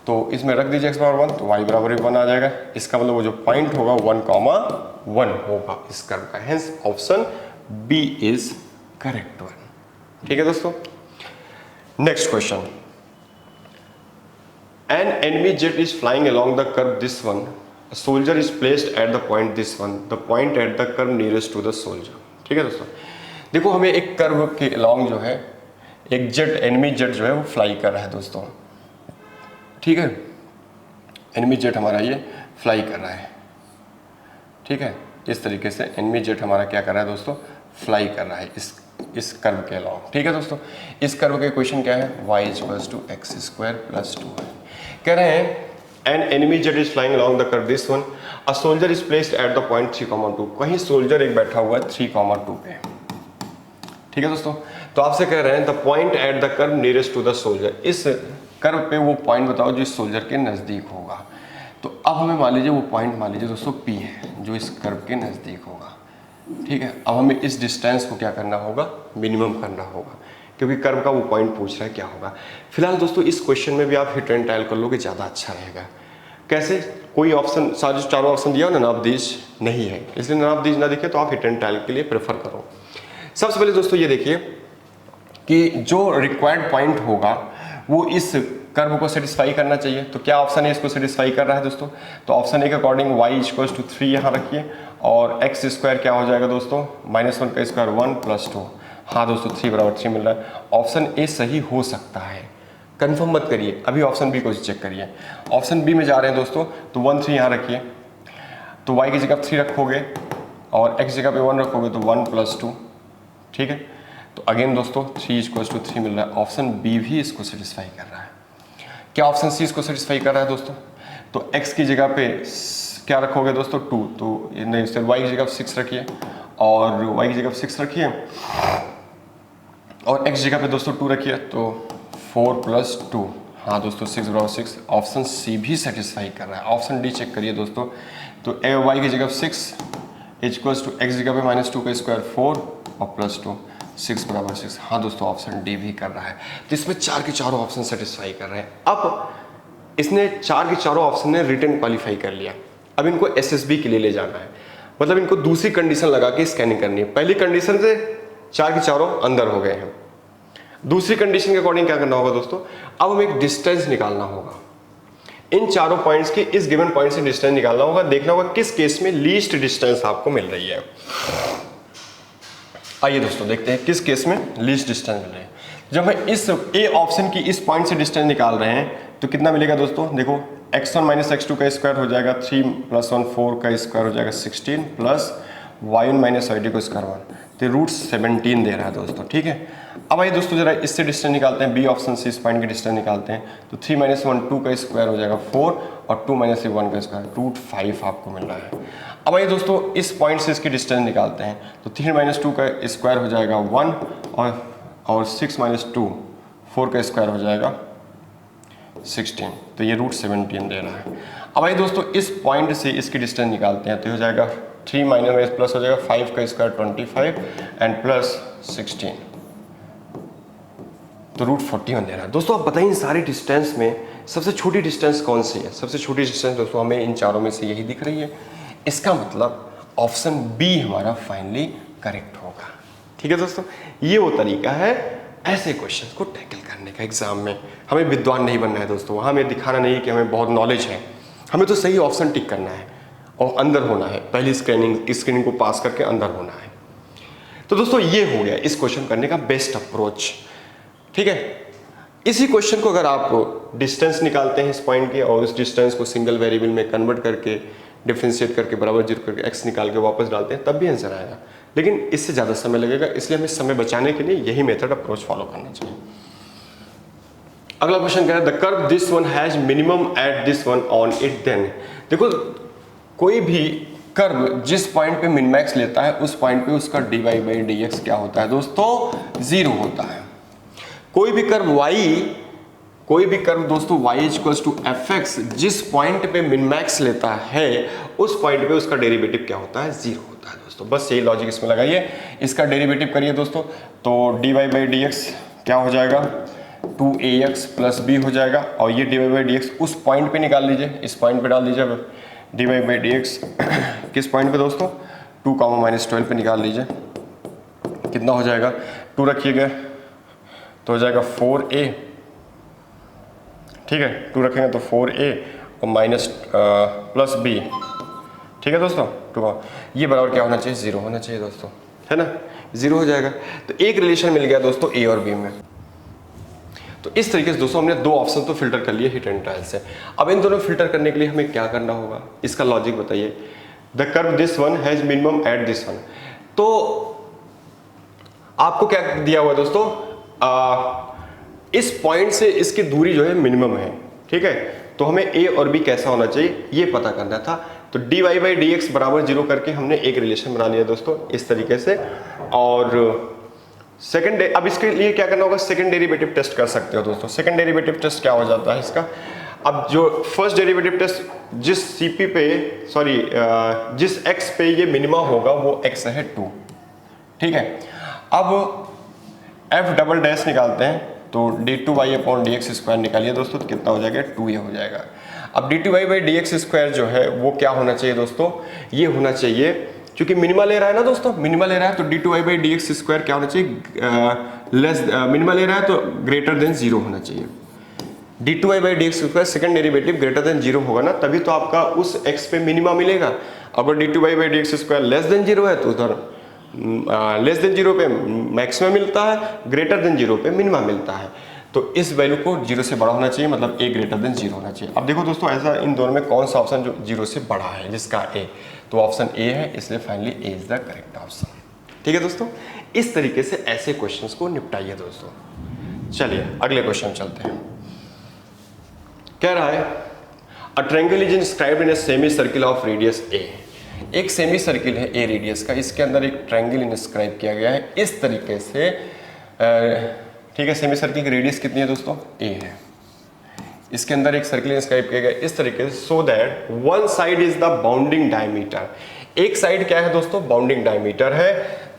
तो इसमें रख दीजिए x बराबर 1, तो y बराबर 1 आ जाएगा। इसका मतलब वो जो पॉइंट होगा 1,1 होगा इस कर्व का, hence option B is correct one. ठीक है दोस्तों, next question, an enemy jet is flying along the curve this one, a soldier is placed at the point this one, the point at the curve nearest to the soldier। ठीक है दोस्तों, देखो हमें एक कर्व के अलॉन्ग जो है एक जेट, एनिमी जेट जो है वो फ्लाई कर रहा है दोस्तों, ठीक है, एनिमी जेट हमारा ये फ्लाई कर रहा है, ठीक है, इस तरीके से एनिमी जेट हमारा क्या कर रहा है दोस्तों, फ्लाई कर रहा है इस कर्व के अलॉन्ग, ठीक है दोस्तों। इस कर्व के क्वेश्चन क्या है, y = x² + 2 है। कह रहे हैं an enemy jet is flying along the curve this one, a soldier is placed at the point 3,2, कहीं सोल्जर एक बैठा हुआ है 3,2 पे, ठीक है दोस्तों। तो आपसे कह रहे हैं the point at the curve nearest to the soldier, इस कर्व पे वो पॉइंट बताओ जो इस सोल्जर के नज़दीक होगा। तो अब हमें मान लीजिए वो पॉइंट मान लीजिए दोस्तों P है जो इस कर्व के नज़दीक होगा, ठीक है। अब हमें इस डिस्टेंस को क्या करना होगा, मिनिमम करना होगा, क्योंकि कर्व का वो पॉइंट पूछ रहा है क्या होगा। फिलहाल दोस्तों इस क्वेश्चन में भी आप हिट एंड ट्रायल कर लोगे, ज़्यादा अच्छा रहेगा। कैसे, कोई ऑप्शन, सारे चारों ऑप्शन दिया हो ना, नापदीज नहीं है, इसलिए नापदीज ना दिखे तो आप हिट एंड ट्रायल के लिए प्रेफर करो। सबसे पहले दोस्तों ये देखिए कि जो रिक्वायर्ड पॉइंट होगा वो इस कर्व को सेटिस्फाई करना चाहिए। तो क्या ऑप्शन है इसको सेटिस्फाई कर रहा है दोस्तों, तो ऑप्शन ए के अकॉर्डिंग y = 3 यहाँ रखिए और x² क्या हो जाएगा दोस्तों, -1 का स्क्वायर 1 + 2। हाँ दोस्तों 3 = 3 मिल रहा है। ऑप्शन ए सही हो सकता है, कंफर्म मत करिए, अभी ऑप्शन बी को चेक करिए। ऑप्शन बी में जा रहे हैं दोस्तों, तो 1 3 यहाँ रखिए, तो y की जगह 3 रखोगे और x जगह पे 1 रखोगे तो 1 + 2, ठीक है। तो अगेन दोस्तों 3 = 3 मिल रहा है। ऑप्शन बी भी इसको सेटिस्फाई कर रहा है। क्या ऑप्शन सी इसको सेटिस्फाई कर रहा है दोस्तों, तो x की जगह पे क्या रखोगे दोस्तों 2, तो नहीं सर y की जगह 6 रखिए और y की जगह 6 रखिए और x जगह पे दोस्तों 2 रखिए, तो 4 + 2, हाँ दोस्तों 6 = 6। ऑप्शन सी भी सेटिस्फाई कर रहा है। ऑप्शन डी चेक करिए दोस्तों, तो y की जगह 6 = x जगह पे -2 का स्क्वायर 4 और +2, 6 = 6। हाँ दोस्तों ऑप्शन डी भी कर रहा है। तो इसमें 4 के चारों ऑप्शन सेटिस्फाई कर रहे हैं। अब इसने 4 के चारों ऑप्शन ने रिटन क्वालिफाई कर लिया। अब इनको एसएसबी के लिए ले जाना है, मतलब इनको दूसरी कंडीशन लगा के स्कैनिंग करनी है। पहली कंडीशन से 4 के चारों अंदर हो गए हैं, दूसरी कंडीशन के अकॉर्डिंग क्या करना होगा दोस्तों, अब हमें एक डिस्टेंस निकालना होगा। इन चारों पॉइंट्स के इस गिवन पॉइंट से डिस्टेंस निकालना होगा, देखना होगा किस केस में लीस्ट डिस्टेंस आपको मिल रही है। आइए दोस्तों देखते हैं किस केस में लीस्ट डिस्टेंस मिल रही है। जब हम इस ए ऑप्शन की इस पॉइंट से डिस्टेंस निकाल रहे हैं तो कितना मिलेगा दोस्तों, देखो x1 - x2 का स्क्वायर हो जाएगा 3 + 1 4 का स्क्वायर हो जाएगा 16 प्लस y1 - y2 का स्क्वायर 1, तो √17 दे रहा है दोस्तों, ठीक है। अब आइए दोस्तों जरा इससे डिस्टेंस निकालते हैं, बी ऑप्शन से इस पॉइंट की डिस्टेंस निकालते हैं, तो 3 - 1 2 का स्क्वायर हो जाएगा 4 और 2 - 1 का स्क्वायर √5 आपको मिल रहा है। अब आइए दोस्तों इस पॉइंट से इसकी डिस्टेंस निकालते हैं, तो 3 - 2 का स्क्वायर हो जाएगा 1 और 6 - 2 4 का स्क्वायर हो जाएगा 16, तो ये √17 दे रहा है। अब आइए दोस्तों इस पॉइंट से इसकी डिस्टेंस निकालते हैं, तो हो जाएगा 3 - प्लस हो जाएगा 5 का स्क्वायर 25 एंड प्लस 16, तो √41 दे रहा है। दोस्तों आप बताइए इन सारी डिस्टेंस में सबसे छोटी डिस्टेंस कौन सी है? सबसे छोटी डिस्टेंस दोस्तों हमें इन चारों में से यही दिख रही है। इसका मतलब ऑप्शन बी हमारा फाइनली करेक्ट होगा, ठीक है दोस्तों। ये वो तरीका है ऐसे क्वेश्चंस को टैकल करने का एग्जाम में। हमें विद्वान नहीं बनना है दोस्तों, वहाँ हमें दिखाना नहीं है कि हमें बहुत नॉलेज है, हमें तो सही ऑप्शन टिक करना है और अंदर होना है, पहली स्क्रीनिंग को पास करके अंदर होना है। तो दोस्तों ये हो गया इस क्वेश्चन करने का बेस्ट अप्रोच, ठीक है। इसी क्वेश्चन को अगर आप डिस्टेंस निकालते हैं इस पॉइंट के और उस डिस्टेंस को सिंगल वेरिएबल में कन्वर्ट करके डिफ्रेंशिएट करके बराबर 0 करके x निकाल के वापस डालते हैं, तब भी आंसर आएगा, लेकिन इससे ज़्यादा समय लगेगा। इसलिए हमें समय बचाने के लिए यही मेथड अप्रोच फॉलो करना चाहिए। अगला क्वेश्चन क्या है, the curve this one has minimum at this one on it then. देखो कोई भी कर्व जिस पॉइंट पे मिनमैक्स लेता है उस पॉइंट पे उसका dy/dx क्या होता है दोस्तों, 0 होता है। कोई भी कर्व दोस्तों y = fx जिस पॉइंट पे मिनमैक्स लेता है उस पॉइंट पे उसका डेरिवेटिव क्या होता है, 0 होता है दोस्तों। बस यही लॉजिक इसमें लगाइए, इसका डेरिवेटिव करिए दोस्तों, तो dy/dx क्या हो जाएगा 2ax + b हो जाएगा और ये dy/dx उस पॉइंट पे निकाल लीजिए, इस पॉइंट पे डाल दीजिए। अब dy/dx किस पॉइंट पे दोस्तों, 2, -12 पे निकाल लीजिए, कितना हो जाएगा, 2 रखिएगा तो हो जाएगा 4a, ठीक है, 2 रखेंगे तो 4a और माइनस प्लस b, ठीक है दोस्तों। 2 ये बराबर क्या होना चाहिए, 0 होना चाहिए दोस्तों, है ना, 0 हो जाएगा। तो एक रिलेशन मिल गया दोस्तों ए और बी में। तो इस तरीके से दोस्तों हमने दो ऑप्शन तो फिल्टर कर लिए हिट एंड ट्रायल से। अब इन दोनों फिल्टर करने के लिए हमें क्या करना होगा, इसका लॉजिक बताइए। The curve this one has minimum at this one. तो आपको क्या दिया हुआ दोस्तों, इस पॉइंट से इसकी दूरी जो है मिनिमम है, ठीक है। तो हमें ए और बी कैसा होना चाहिए ये पता करना था। तो dy बाई डी एक्स बराबर 0 करके हमने एक रिलेशन बना लिया दोस्तों इस तरीके से। और सेकंड, अब इसके लिए क्या करना होगा, सेकंड डेरिवेटिव टेस्ट कर सकते हो दोस्तों। सेकंड डेरिवेटिव टेस्ट क्या हो जाता है इसका, अब जो फर्स्ट डेरिवेटिव टेस्ट जिस CP पे जिस x पे ये मिनिमा होगा वो x है 2, ठीक है। अब f डबल डैश निकालते हैं तो d2y/dx² निकालिए दोस्तों, तो कितना हो जाएगा 2 ये हो जाएगा। अब d2y/dx² जो है वो क्या होना चाहिए दोस्तों, ये होना चाहिए, क्योंकि मिनिमा ले रहा है ना दोस्तों, मिनिमा ले रहा है तो d2y/dx² क्या होना चाहिए, मिनिमा ले रहा है तो ग्रेटर देन 0 होना चाहिए। d2y/dx² second derivative greater than 0 होगा ना, तभी तो आपका उस x पे मिनिमा मिलेगा। अगर d2y/dx² लेस देन 0 है तो उधर लेस देन 0 पे मैक्सिमम मिलता है, ग्रेटर देन 0 पे मिनिमा मिलता है। तो इस वैल्यू को 0 से बड़ा होना चाहिए, मतलब a ग्रेटर देन 0 होना चाहिए। अब देखो दोस्तों ऐसा इन दोनों में कौन सा ऑप्शन जो 0 से बड़ा है, जिसका a, तो ऑप्शन a है, इसलिए finally a is the correct option. ठीक है दोस्तों, इस तरीके से ऐसे क्वेश्चंस को निपटाइए दोस्तों। चलिए अगले क्वेश्चन चलते हैं। कह रहा है a triangle is inscribed in a semi circle of radius a। एक सेमी सर्किल है a रेडियस का, इसके अंदर एक ट्रायंगल इंस्क्राइब किया गया है इस तरीके से, ठीक है। सेमी सर्किल की रेडियस कितनी है दोस्तों, a है। इसके अंदर एक सर्किल इंस्क्राइब किया गया इस तरीके से, so that one side is the bounding diameter. एक साइड क्या है दोस्तों, बाउंडिंग डायमीटर है,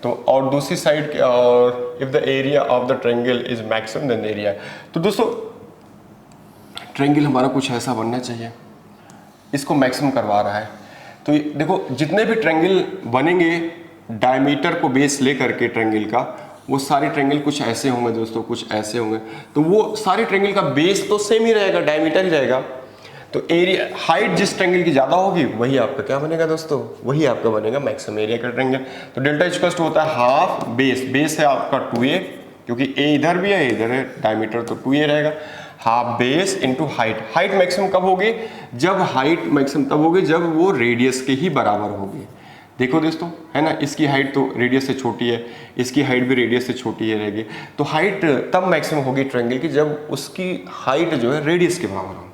तो और दूसरी साइड और if the area of the triangle is maximum then area. तो दोस्तों ट्रायंगल हमारा कुछ ऐसा बनना चाहिए, इसको मैक्सिमम करवा रहा है। तो देखो जितने भी ट्रायंगल बनेंगे डायमीटर को बेस ले करके ट्रायंगल का, वो सारे ट्रायंगल कुछ ऐसे होंगे दोस्तों, कुछ ऐसे होंगे। तो वो सारे ट्रायंगल का बेस तो सेम ही रहेगा, डायमीटर ही रहेगा। तो एरिया हाइट जिस ट्रायंगल की ज्यादा होगी वही आपका क्या बनेगा दोस्तों, वही आपका बनेगा मैक्सिमम एरिया का ट्रायंगल। तो डेल्टा इक्वल्स टू होता है हाफ बेस, बेस है आपका 2a, क्योंकि a इधर भी है इधर है, डायमीटर तो 2a रहेगा, half base into height. Height maximum कब होगी, जब हाइट मैक्सिमम तब होगी जब वो रेडियस के ही बराबर होगी। देखो दोस्तों है ना, इसकी हाइट तो रेडियस से छोटी है, इसकी हाइट भी रेडियस से छोटी है रहेगी। तो हाइट तब मैक्सिमम होगी ट्रायंगल की जब उसकी हाइट जो है रेडियस के बराबर हो।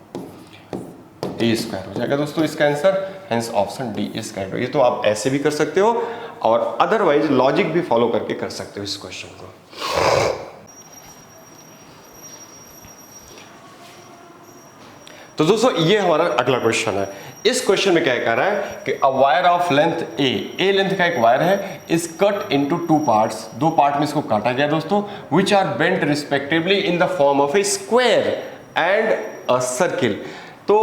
a² हो जाएगा दोस्तों इसका answer, hence option D is correct. ये तो आप ऐसे भी कर सकते हो और अदरवाइज लॉजिक भी फॉलो करके कर सकते हो इस क्वेश्चन को। तो दोस्तों ये हमारा अगला क्वेश्चन है। इस क्वेश्चन में क्या कह रहा है कि a wire of length a length का एक वायर है, is cut into 2 parts, 2 part में इसको काटा गया दोस्तों, which are bent respectively in the form of a square and a circle. तो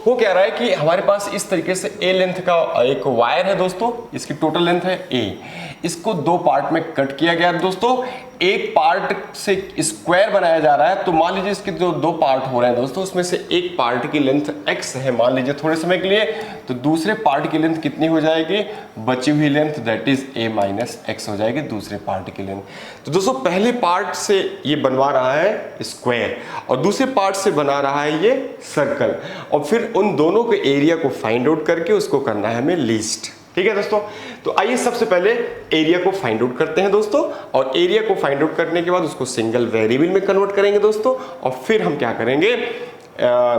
वो कह रहा है कि हमारे पास इस तरीके से ए लेंथ का एक वायर है दोस्तों, इसकी टोटल लेंथ है ए, इसको 2 पार्ट में कट किया गया दोस्तों, एक पार्ट से स्क्वायर बनाया जा रहा है। तो मान लीजिए इसके जो 2 पार्ट हो रहे हैं दोस्तों, उसमें से एक पार्ट की लेंथ x है मान लीजिए थोड़े समय के लिए, तो दूसरे पार्ट की लेंथ कितनी हो जाएगी, बची हुई length that is a minus x हो जाएगी दूसरे पार्ट की लेंथ। तो दोस्तों पहले पार्ट से ये बनवा रहा है स्क्वायर और दूसरे पार्ट से बना रहा है ये सर्कल, और फिर उन दोनों के एरिया को फाइंड आउट करके उसको करना है हमें लीस्ट। ठीक है दोस्तों, तो आइए सबसे पहले एरिया को फाइंड आउट करते हैं दोस्तों, और एरिया को फाइंड आउट करने के बाद उसको सिंगल वेरिएबल में कन्वर्ट करेंगे दोस्तों, और फिर हम क्या करेंगे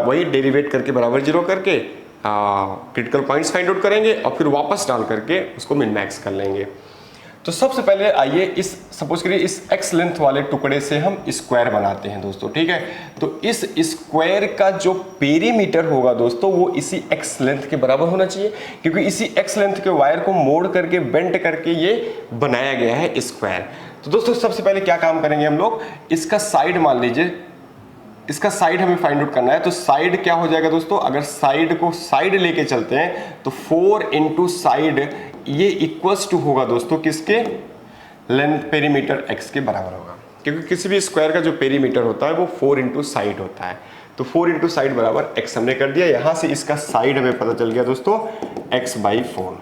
वही डेरिवेट करके बराबर 0 करके क्रिटिकल पॉइंट्स फाइंड आउट करेंगे और फिर वापस डाल करके उसको मिन मैक्स कर लेंगे। तो सबसे पहले आइए इस सपोज करिए इस x लेंथ वाले टुकड़े से हम स्क्वायर बनाते हैं दोस्तों। ठीक है, तो इस स्क्वायर का जो पेरीमीटर होगा दोस्तों वो इसी x लेंथ के बराबर होना चाहिए, क्योंकि इसी x लेंथ के वायर को मोड़ करके बेंट करके ये बनाया गया है स्क्वायर। तो दोस्तों सबसे पहले क्या काम करेंगे हम लोग, इसका साइड मान लीजिए, इसका साइड हमें फाइंड आउट करना है। तो साइड क्या हो जाएगा दोस्तों, अगर साइड को साइड लेके चलते हैं तो 4 इंटू साइड ये इक्वल्स टू होगा दोस्तों किसके, लेंथ पेरीमीटर x के बराबर होगा, क्योंकि किसी भी स्क्वायर का जो पेरीमीटर होता है वो 4 इंटू साइड होता है। तो 4 इंटू साइड बराबर x हमने कर दिया, यहां से इसका साइड हमें पता चल गया दोस्तों x/4।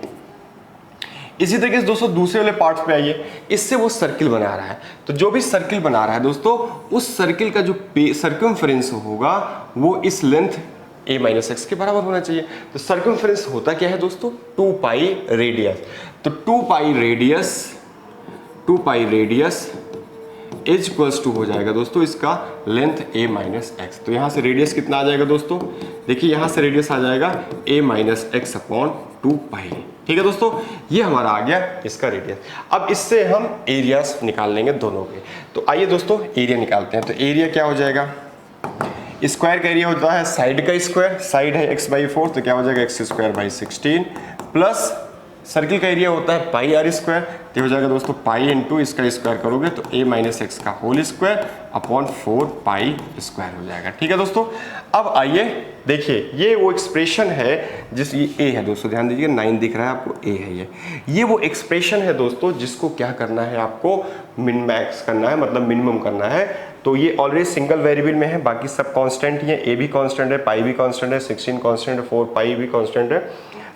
इसी तरीके से दोस्तों दूसरे वाले पार्ट पे आइए, इससे वो सर्किल बना रहा है, तो जो भी सर्किल बना रहा है दोस्तों, उस सर्किल का जो सर्कमफ्रेंस होगा वो इस लेंथ a माइनस एक्स के बराबर होना चाहिए। तो सर्कमफ्रेंस होता क्या है दोस्तों, 2 पाई रेडियस। तो 2 pi radius as equals to हो जाएगा दोस्तों इसका लेंथ a माइनस एक्स। तो यहाँ से रेडियस कितना आ जाएगा दोस्तों, देखिए यहाँ से रेडियस आ जाएगा a माइनस एक्स अपॉन 2 पाई। ठीक है दोस्तों, ये हमारा आ गया इसका रेडियस। अब इससे हम एरियाज निकाल लेंगे दोनों के। तो आइए दोस्तों एरिया निकालते हैं। तो एरिया क्या हो जाएगा, स्क्वायर का एरिया होता है साइड का स्क्वायर, साइड है x/4 तो क्या हो जाएगा x² / 16 प्लस सर्किल का एरिया होता है पाई r स्क्वायर, तो हो जाएगा दोस्तों पाई इंटू इसका स्क्वायर करोगे तो a माइनस एक्स का whole square upon 4 pi square हो जाएगा। ठीक है दोस्तों, अब आइए देखिए ये वो एक्सप्रेशन है जिस ये a है दोस्तों, ध्यान दीजिए 9 दिख रहा है आपको, a है ये वो एक्सप्रेशन है दोस्तों जिसको क्या करना है, आपको मिन मैक्स करना है, मतलब मिनिमम करना है। तो ये ऑलरेडी सिंगल वेरिएबल में है, बाकी सब कांस्टेंट ही है, a भी कांस्टेंट है, पाई भी कांस्टेंट है, 16 कांस्टेंट है, 4 पाई भी कांस्टेंट है,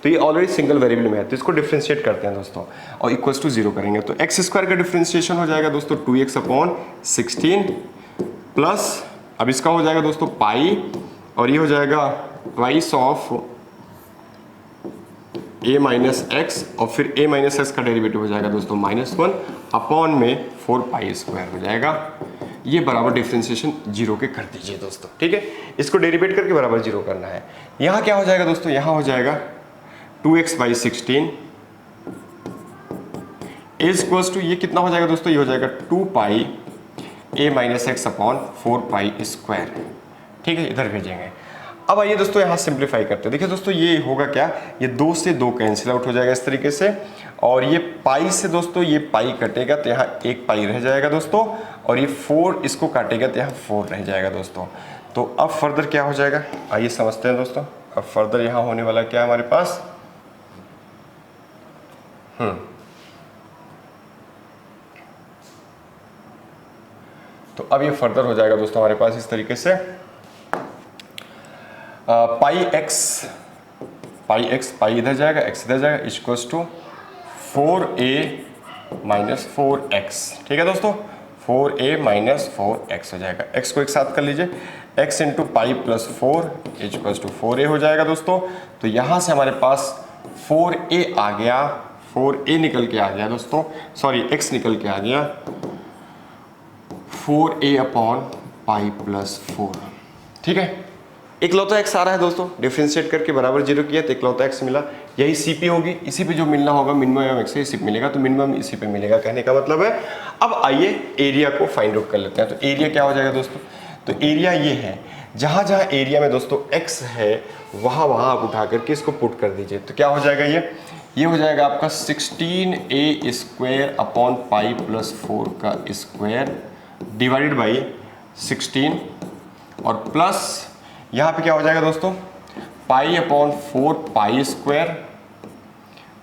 तो ये ऑलरेडी सिंगल वेरिएबल में है। तो इसको डिफरेंशिएट करते हैं दोस्तों और इक्वल्स टू 0 करेंगे तो एक्स स्क्वायर का डिफरेंशिएशन हो जाएगा दोस्तों 2x अपॉन 16 प्लस, अब इसका हो जाएगा दोस्तों पाई और ये हो जाएगा twice of a minus x और फिर a माइनस एक्स का डेरिवेटिव हो जाएगा दोस्तों -1 अपॉन में 4 पाई स्क्वायर हो जाएगा। ये बराबर डिफरेंशिएशन 0 के कर दीजिए दोस्तों। ठीक है, इसको डेरिवेट करके बराबर 0 करना है। यहाँ क्या हो जाएगा दोस्तों, यहाँ हो जाएगा 2x/16 इज इक्वल्स टू, ये कितना हो जाएगा दोस्तों, ये हो जाएगा 2 पाई a minus x upon 4 pi square. ठीक है, इधर भेजेंगे। अब आइए दोस्तों यहाँ सिंप्लीफाई करते हैं। देखिए दोस्तों ये होगा क्या, ये 2 से 2 कैंसिल आउट हो जाएगा इस तरीके से, और ये पाई से दोस्तों ये पाई कटेगा तो यहाँ 1 पाई रह जाएगा दोस्तों, और ये 4 इसको काटेगा तो यहाँ 4 रह जाएगा दोस्तों। तो अब फर्दर क्या हो जाएगा, आइए समझते हैं दोस्तों। अब फर्दर यहाँ होने वाला क्या है हमारे पास, तो अब ये फर्दर हो जाएगा दोस्तों हमारे पास इस तरीके से, पाई एक्स पाई इधर जाएगा, एक्स इधर जाएगा, equals to 4a minus 4x। ठीक है दोस्तों, 4a माइनस 4x हो जाएगा। x को एक साथ कर लीजिए, x into pi plus 4 equals to 4a हो जाएगा दोस्तों। तो यहाँ से हमारे पास 4a आ गया, 4a निकल के आ गया दोस्तों, सॉरी x निकल के आ गया 4a अपॉन पाई प्लस 4। ठीक है, इकलौता x आ रहा है दोस्तों, डिफरेंशिएट करके बराबर 0 किया तो इकलौता x मिला। यही CP होगी, इसी पे जो मिलना होगा मिनिमम x इसी पे मिलेगा, तो मिनिमम इसी पे मिलेगा, कहने का मतलब है। अब आइए एरिया को फाइंड आउट कर लेते हैं। तो एरिया क्या हो जाएगा दोस्तों, तो एरिया ये है, जहाँ जहाँ एरिया में दोस्तों x है वहाँ वहाँ आप उठा करके इसको पुट कर दीजिए। तो क्या हो जाएगा, ये हो जाएगा आपका 16a square upon pi plus 4 का स्क्वायर डिवाइडेड बाई 16 और प्लस यहाँ पे क्या हो जाएगा दोस्तों, pi upon 4 pi square,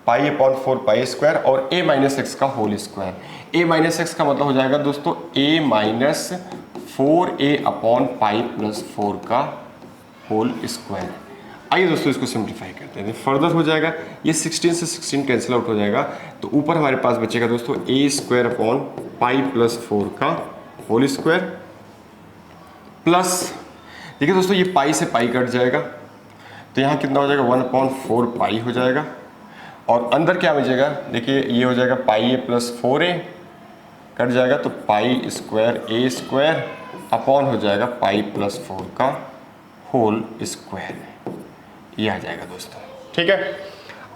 pi upon 4 pi square और a माइनस एक्स का whole square. a minus x का मतलब हो जाएगा दोस्तों a minus 4a upon pi plus 4 का होल स्क्वायर। आइए दोस्तों इसको सिंप्लीफाई करते हैं, फर्दर हो जाएगा, ये 16 से 16 कैंसिल आउट हो जाएगा, तो ऊपर हमारे पास बचेगा दोस्तों a square upon pi plus 4 का होल स्क्वायर प्लस, देखिए दोस्तों ये पाई से पाई कट जाएगा तो यहाँ कितना हो जाएगा 1/4 पाई हो जाएगा, और अंदर क्या बचेगा, देखिए ये हो जाएगा पाई a प्लस 4a कट जाएगा तो pi square a square upon हो जाएगा पाई प्लस 4 का होल स्क्वायर, ये आ जाएगा दोस्तों। ठीक है,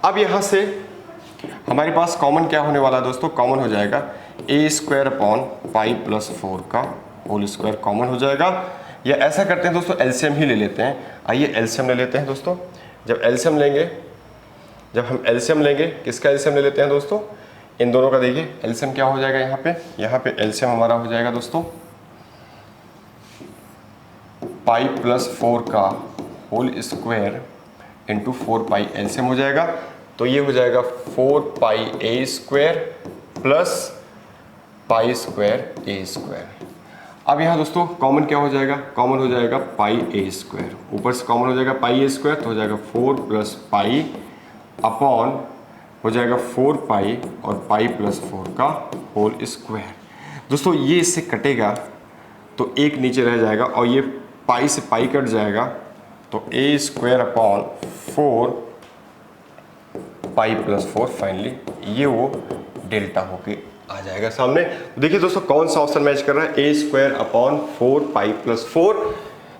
अब यहाँ से हमारे पास कॉमन क्या होने वाला है दोस्तों, कॉमन हो जाएगा a square upon pi plus 4 का होल स्क्वायर कॉमन हो जाएगा। या ऐसा करते हैं दोस्तों एलसीएम ही ले लेते हैं, आइए एलसीएम ले लेते हैं दोस्तों। जब हम एलसीएम लेंगे, किसका एलसीएम ले लेते हैं दोस्तों, इन दोनों का। देखिए एलसीएम क्या हो जाएगा, यहाँ पे एलसीएम हमारा हो जाएगा दोस्तों पाई प्लस 4 का होल स्क्वायर इंटू 4 पाई, एलसीएम हो जाएगा तो ये हो जाएगा 4 पाई a square plus pi square a square. अब यहाँ दोस्तों कॉमन क्या हो जाएगा, कॉमन हो जाएगा पाई a स्क्वायर, ऊपर से कॉमन हो जाएगा पाई a स्क्वायर तो हो जाएगा 4 प्लस पाई अपॉन हो जाएगा 4 पाई और पाई प्लस 4 का होल स्क्वायर। दोस्तों ये इससे कटेगा तो एक नीचे रह जाएगा और ये पाई से पाई कट जाएगा तो a square upon 4 pi plus 4 finally ये वो डेल्टा होके आ जाएगा सामने। देखिए दोस्तों कौन सा ऑप्शन मैच कर रहा है, a square upon 4 pi plus 4,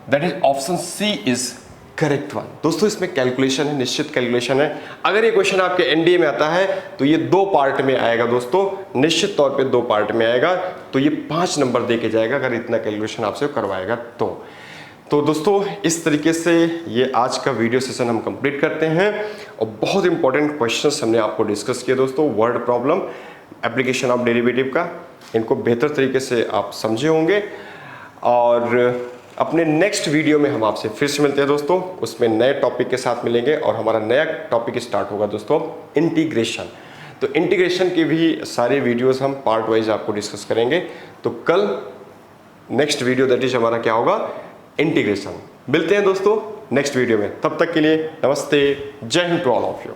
that is option C is correct one. दोस्तों इसमें कैलकुलेशन है, निश्चित कैलकुलेशन है। अगर ये क्वेश्चन आपके एनडीए में आता है तो ये 2 पार्ट में आएगा दोस्तों, निश्चित तौर पे 2 पार्ट में आएगा, तो ये 5 नंबर दे के जाएगा अगर इतना कैलकुलेशन आपसे करवाएगा तो दोस्तों इस तरीके से ये आज का वीडियो सेशन हम कंप्लीट करते हैं और बहुत इंपॉर्टेंट क्वेश्चंस हमने आपको डिस्कस किए दोस्तों, word problem, application of derivative का, इनको बेहतर तरीके से आप समझे होंगे। और अपने नेक्स्ट वीडियो में हम आपसे फिर से मिलते हैं दोस्तों, उसमें नए टॉपिक के साथ मिलेंगे और हमारा नया टॉपिक स्टार्ट होगा दोस्तों इंटीग्रेशन। तो इंटीग्रेशन की भी सारे वीडियोस हम पार्ट वाइज आपको डिस्कस करेंगे। तो कल नेक्स्ट वीडियो दैट इज हमारा क्या होगा, इंटीग्रेशन। मिलते हैं दोस्तों नेक्स्ट वीडियो में, तब तक के लिए नमस्ते, जय Hind to all of you.